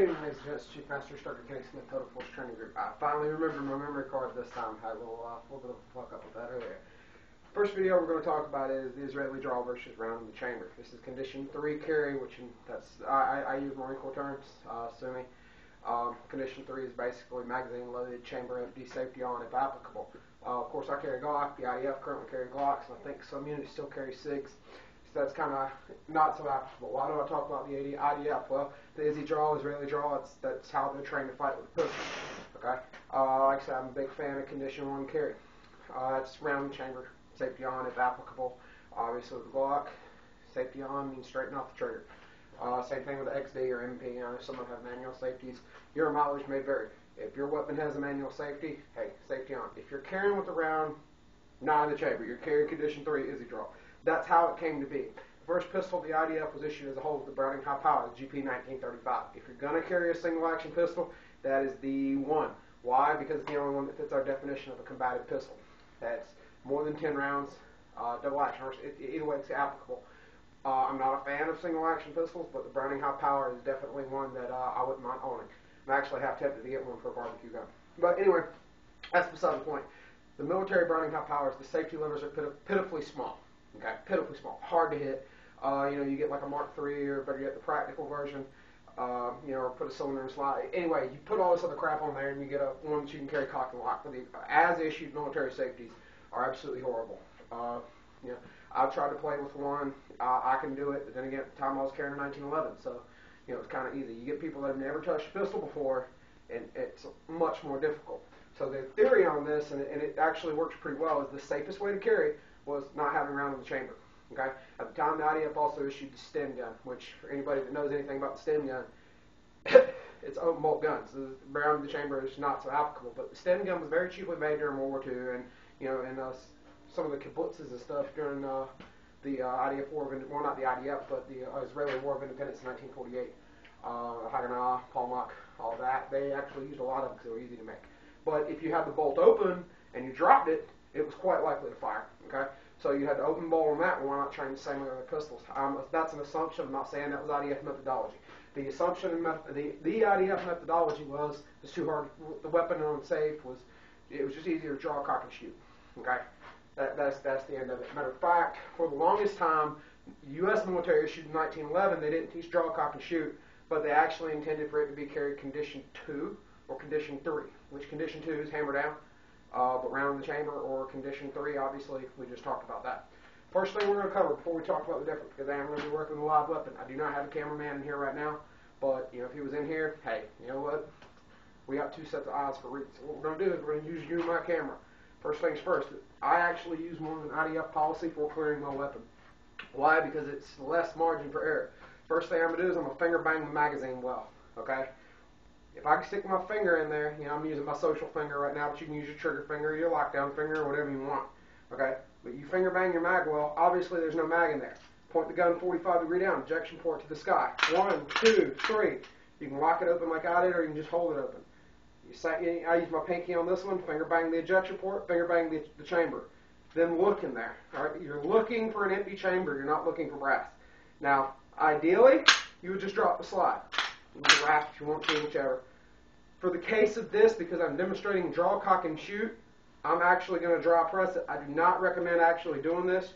evening, ladies and gents. Chief Master Instructor CMI Smith, Total Force Training Group. I finally remembered my memory card this time. Had a little bit of a fuck up with that earlier. First video we're going to talk about is the Israeli draw versus round in the chamber. This is condition 3 carry, which I use Marine Corps terms, SUMI. Condition 3 is basically magazine loaded, chamber empty, safety on if applicable. Of course, I carry Glock. The IDF currently carry Glocks, and I think some units still carry SIGs. So that's kind of not so applicable. Why do I talk about the IDF? Well, the Izzy draw, Israeli draw, that's how they're trained to fight with a pistol. Okay? Like I said, I'm a big fan of condition 1 carry. That's round the chamber, safety on if applicable. Obviously with the Glock, safety on means straighten off the trigger. Same thing with the XD or MP. I know some of them have manual safeties. Your mileage may vary. If your weapon has a manual safety, hey, safety on. If you're carrying with a round, not in the chamber. You're carrying condition 3 Izzy draw. That's how it came to be. The first pistol the IDF was issued as a whole with the Browning High Power, the GP 1935. If you're going to carry a single action pistol, that is the one. Why? Because it's the only one that fits our definition of a combative pistol. That's more than 10 rounds, double action. Either way, it's applicable. I'm not a fan of single action pistols, but the Browning High Power is definitely one that I wouldn't mind owning. I'm actually half tempted to get one for a barbecue gun. But anyway, that's beside the point. The military Browning High Powers, the safety levers are pitifully small. Okay, pitifully small, hard to hit. You get like a Mark III, or better yet, the practical version. Or put a cylinder and slide. Anyway, you put all this other crap on there, and you get one that you can carry cock and lock. But the as issued military safeties are absolutely horrible. I've tried to play with one. I can do it, but then again, at the time I was carrying a 1911, so it's kind of easy. You get people that have never touched a pistol before, and it's much more difficult. So the theory on this, and it actually works pretty well, is the safest way to carry was not having a round in the chamber. Okay. At the time, the IDF also issued the stem gun, which for anybody that knows anything about the stem gun, it's open bolt guns. The round in the chamber is not so applicable. But the stem gun was very cheaply made during World War II, and some of the kibbutzes and stuff during the IDF War of Independence, well, not the IDF, but the Israeli War of Independence in 1948. Haganah, Palmach, all that. They actually used a lot of them because they were easy to make. But if you had the bolt open and you dropped it, it was quite likely to fire. Okay, so you had to open bolt on that. And why not train the same way with pistols? That's an assumption. I'm not saying that was IDF methodology. The assumption in the IDF methodology was it's too hard. The weapon unsafe it was just easier to draw, cock, and shoot. Okay, that's the end of it. Matter of fact, for the longest time, U.S. military issued in 1911. They didn't teach draw, cock, and shoot, but they actually intended for it to be carried condition 2 or condition 3, which condition 2 is hammer down. But round the chamber, or condition 3, obviously, we just talked about that. First thing we're going to cover before we talk about the difference, because I am going to be working with a live weapon. I do not have a cameraman in here right now, but if he was in here, hey, you know what? We got 2 sets of eyes for reading. So what we're going to do is we're going to use you and my camera. First things first, I actually use more than IDF policy for clearing my weapon. Why? Because it's less margin for error. First thing I'm going to do is I'm going to finger bang the magazine well. Okay? If I can stick my finger in there, I'm using my social finger right now, but you can use your trigger finger, your lockdown finger, or whatever you want. Okay? But you finger bang your mag well, obviously there's no mag in there. Point the gun 45 degree down, ejection port to the sky. 1, 2, 3. You can lock it open like I did, or you can just hold it open. I use my pinky on this one, finger bang the ejection port, finger bang the chamber. Then look in there. All right? You're looking for an empty chamber, you're not looking for brass. Now, ideally, you would just drop the slide. You can wrap if you want to, whichever. For the case of this, because I'm demonstrating draw, cock, and shoot, I'm actually going to draw press it. I do not recommend actually doing this.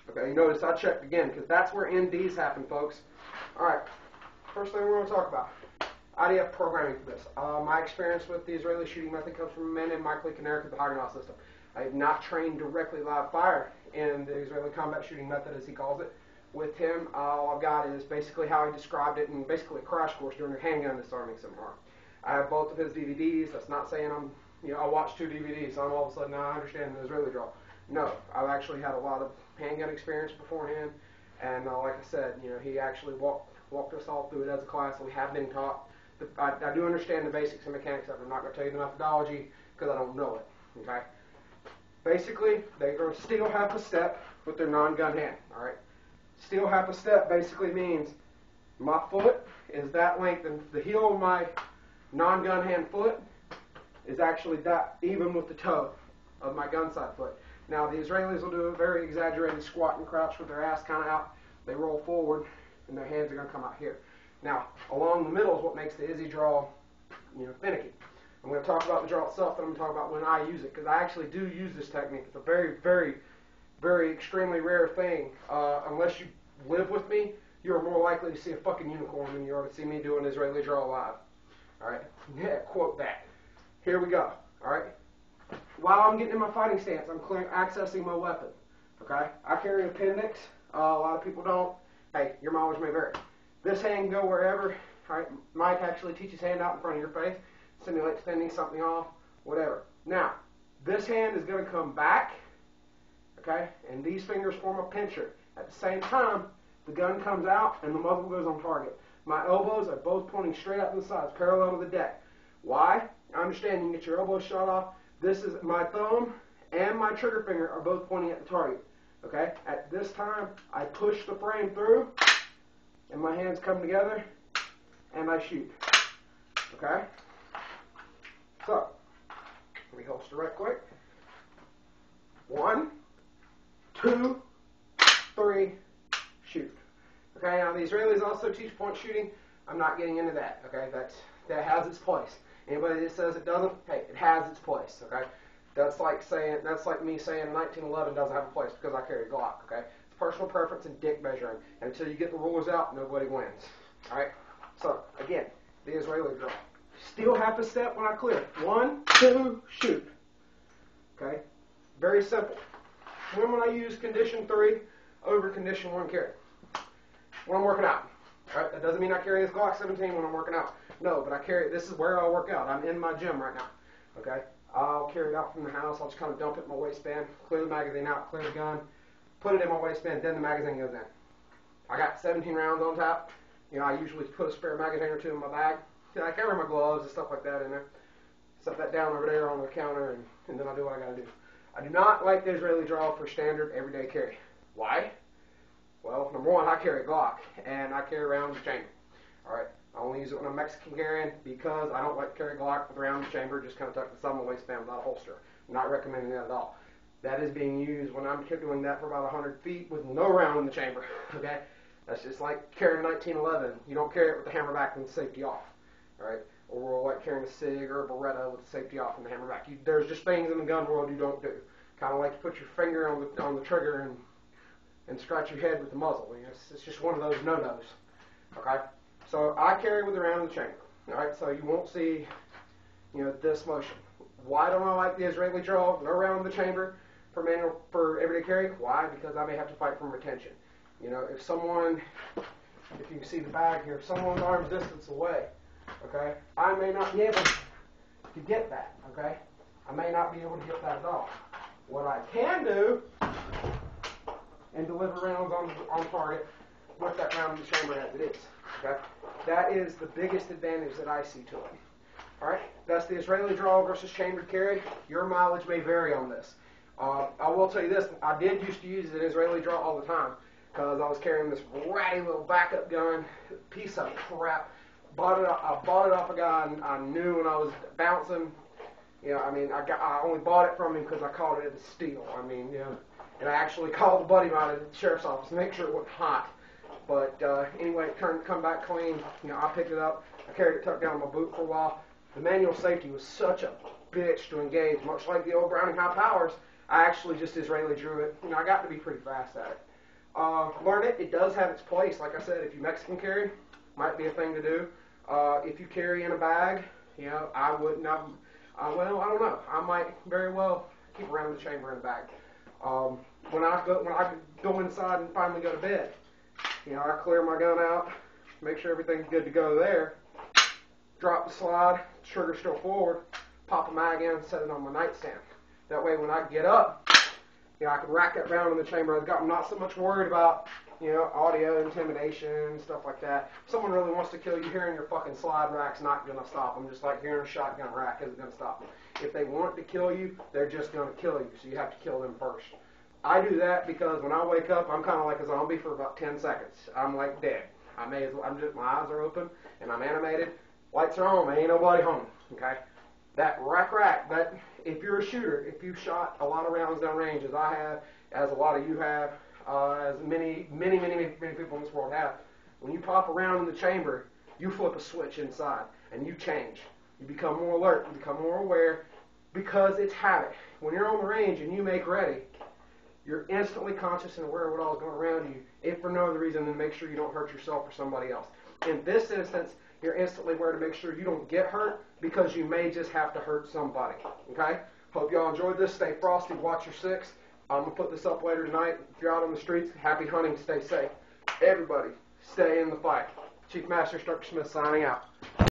Okay, you notice I checked again, because that's where NDs happen, folks. Alright, first thing we're going to talk about. IDF programming for this. My experience with the Israeli shooting method comes from a man named Michael Carrry with the Haganah system. I have not trained directly live fire in the Israeli combat shooting method, as he calls it. With him, all I've got is basically how he described it in basically a crash course during a handgun disarming seminar. I have both of his DVDs. That's not saying I watched 2 DVDs, so I'm all of a sudden now I understand the Israeli draw. No, I've actually had a lot of handgun experience beforehand, and like I said, he actually walked us all through it as a class, so we have been taught. I do understand the basics and mechanics of it. I'm not going to tell you the methodology because I don't know it. Okay. Basically, they're going to steal half a step with their non-gun hand. All right. Steal half a step basically means my foot is that length, and the heel of my non-gun hand foot is actually that even with the toe of my gun side foot. Now the Israelis will do a very exaggerated squat and crouch with their ass kind of out. They roll forward, and their hands are going to come out here. Now, along the middle is what makes the Izzy draw, finicky. I'm going to talk about the draw itself, and I'm going to talk about when I use it, because I actually do use this technique. It's a very, very, very extremely rare thing. Unless you live with me, you're more likely to see a fucking unicorn than you are to see me do an Israeli draw live. All right? Yeah, quote that. Here we go. All right? While I'm getting in my fighting stance, I'm accessing my weapon. Okay? I carry an appendix. A lot of people don't. Hey, your mileage may vary. This hand can go wherever. All right? Mike actually teaches hand out in front of your face. Simulates fending something off. Whatever. Now, this hand is going to come back. Okay? And these fingers form a pincher. At the same time, the gun comes out and the muzzle goes on target. My elbows are both pointing straight up to the sides, parallel to the deck. Why? I understand you can get your elbows shot off. This is my thumb and my trigger finger are both pointing at the target. Okay? At this time, I push the frame through, and my hands come together, and I shoot. Okay? So, let me holster right quick. 1, 2, 3, shoot. Okay, now the Israelis also teach point shooting. I'm not getting into that. Okay, that has its place. Anybody that says it doesn't, hey, it has its place. Okay, that's like me saying 1911 doesn't have a place because I carry a Glock. Okay, it's personal preference and dick measuring. And until you get the rulers out, nobody wins. All right. So again, the Israeli draw. Still half a step when I clear. 1, 2, shoot. Okay, very simple. When I use condition 3 over condition 1 carry. When I'm working out. Right? That doesn't mean I carry this Glock 17 when I'm working out. No, but I carry it. This is where I'll work out. I'm in my gym right now. Okay? I'll carry it out from the house. I'll just kind of dump it in my waistband, clear the magazine out, clear the gun, put it in my waistband, then the magazine goes in. I got 17 rounds on top. I usually put a spare magazine or 2 in my bag. I carry my gloves and stuff like that in there. Set that down over there on the counter, and then I'll do what I got to do. I do not like the Israeli draw for standard everyday carry. Why? Well, number 1, I carry a Glock, and I carry around the chamber. All right, I only use it when I'm Mexican carrying because I don't like to carry a Glock with around the chamber. Just kind of tuck the thumb in my waistband without a holster. I'm not recommending that at all. That is being used when I'm doing that for about 100 feet with no round in the chamber. Okay, that's just like carrying a 1911. You don't carry it with the hammer back and the safety off. All right, or like carrying a SIG or a Beretta with the safety off and the hammer back. There's just things in the gun world you don't do. Kind of like you put your finger on the trigger and scratch your head with the muzzle. It's just one of those no-nos. Okay? So I carry with the round in the chamber. All right? So you won't see, this motion. Why don't I like the Israeli draw? No round in the chamber for everyday carry. Why? Because I may have to fight from retention. If you can see the bag here, if someone's arm's distance away, okay, I may not be able to get that. Okay? I may not be able to get that at all. What I can do and deliver rounds on target with that round in the chamber as it is. Okay? That is the biggest advantage that I see to it. Alright? That's the Israeli draw versus chambered carry. Your mileage may vary on this. I will tell you this, I did used to use an Israeli draw all the time because I was carrying this ratty little backup gun, piece of crap. I bought it off a guy I knew when I was bouncing. I only bought it from him because I called it a steal. And I actually called a buddy of mine at the sheriff's office to make sure it wasn't hot. But anyway, it come back clean. I picked it up. I carried it tucked down in my boot for a while. The manual safety was such a bitch to engage, much like the old Browning High Powers. I actually just Israeli drew it. I got to be pretty fast at it. Learn it. It does have its place. Like I said, if you Mexican carry, might be a thing to do. If you carry in a bag, I wouldn't. I don't know. I might very well keep around the chamber in a bag. When I go inside and finally go to bed, I clear my gun out, make sure everything's good to go there, drop the slide, trigger still forward, pop a mag in, and set it on my nightstand. That way when I get up, I can rack that round in the chamber. I'm not so much worried about, audio intimidation, stuff like that. If someone really wants to kill you, hearing your fucking slide rack's not going to stop them, just like hearing a shotgun rack isn't going to stop them. If they want to kill you, they're just going to kill you, so you have to kill them first. I do that because when I wake up, I'm kind of like a zombie for about 10 seconds. I'm like dead. My eyes are open, and I'm animated. Lights are on, ain't nobody home, okay? That rack, if you're a shooter, if you've shot a lot of rounds down range, as I have, as a lot of you have, as many people in this world have, when you pop a round in the chamber, you flip a switch inside and you change. You become more alert, you become more aware, because it's habit. When you're on the range and you make ready, you're instantly conscious and aware of what all is going around you, if for no other reason than to make sure you don't hurt yourself or somebody else. In this instance, you're instantly aware to make sure you don't get hurt, because you may just have to hurt somebody. Okay? Hope y'all enjoyed this. Stay frosty. Watch your six. I'm going to put this up later tonight. If you're out on the streets, happy hunting. Stay safe. Everybody, stay in the fight. Chief Master Instructor Smith signing out.